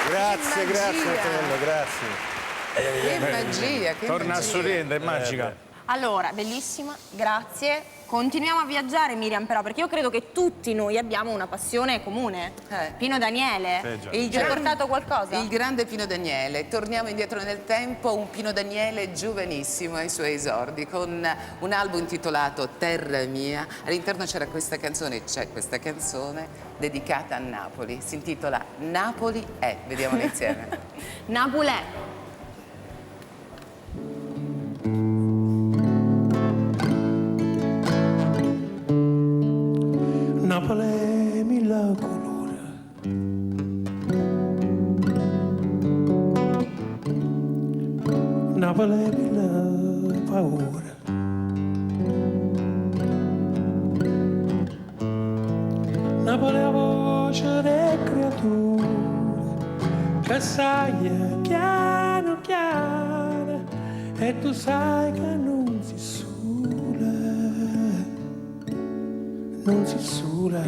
Grazie, Che grazie magia. Antonello, grazie. Che magia, che Torna a magia. sorridere, è magica. Allora, bellissima, grazie. Continuiamo a viaggiare, Miriam, però, perché io credo che tutti noi abbiamo una passione comune. Pino Daniele, già. ci hai portato qualcosa? Il grande Pino Daniele. Torniamo indietro nel tempo, un Pino Daniele giovanissimo ai suoi esordi, con un album intitolato Terra mia. All'interno c'era questa canzone, c'è questa canzone dedicata a Napoli. Si intitola Napoli è. Vediamola insieme. Napolè. Napoli mille colore, Napoli mille paure, Napoli è la voce delle creature che sai chiaro chiaro e tu sai che non si sola. Non si sola.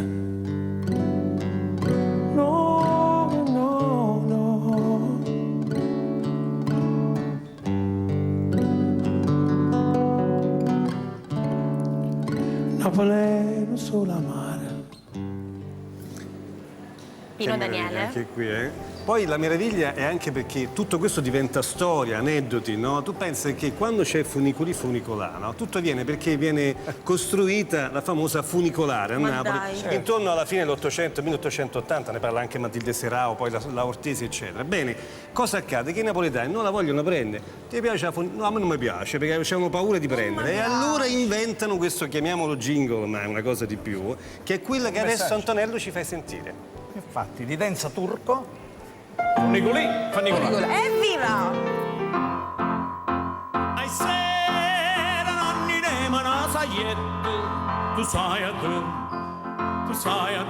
No, no, no. Napoli non solo amare. Pino Che meraviglia, Daniele. anche qui, eh? Poi la meraviglia è anche perché tutto questo diventa storia, aneddoti, no? Tu pensi che quando c'è funicoli funicolà, no? Tutto avviene perché viene costruita la famosa funicolare a Ma Napoli dai. intorno alla fine dell'Ottocento, 1880, ne parla anche Matilde Serao, poi la Ortesi, eccetera. Bene, cosa accade? Che i napoletani non la vogliono prendere. Ti piace la no, a me non mi piace perché hanno paura di prendere. E allora inventano questo, chiamiamolo jingle, ma è una cosa di più, che è quella che adesso Antonello ci fai sentire. Infatti, di danza turco, Nicolì, fa Nicolà. Evviva! Ai sera nonni ne mana saietto, tu sai a tu sai a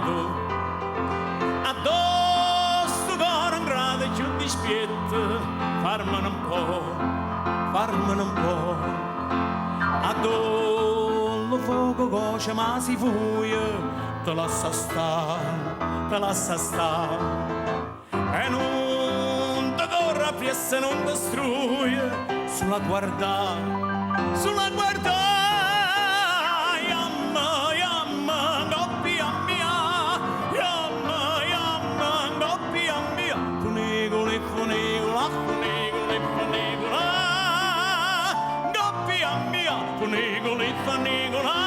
addosso con un grande giù di spietto, farmene un po', addosso fuoco coce ma si fuia, te lascia sta, e non ti corre appresso e non ti struie, sulla guarda, yamma, coppia mia, yamma, coppia mia, funicola, coppia mia, funicola.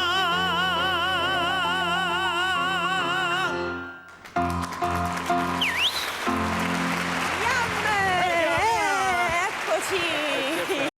Eccoci!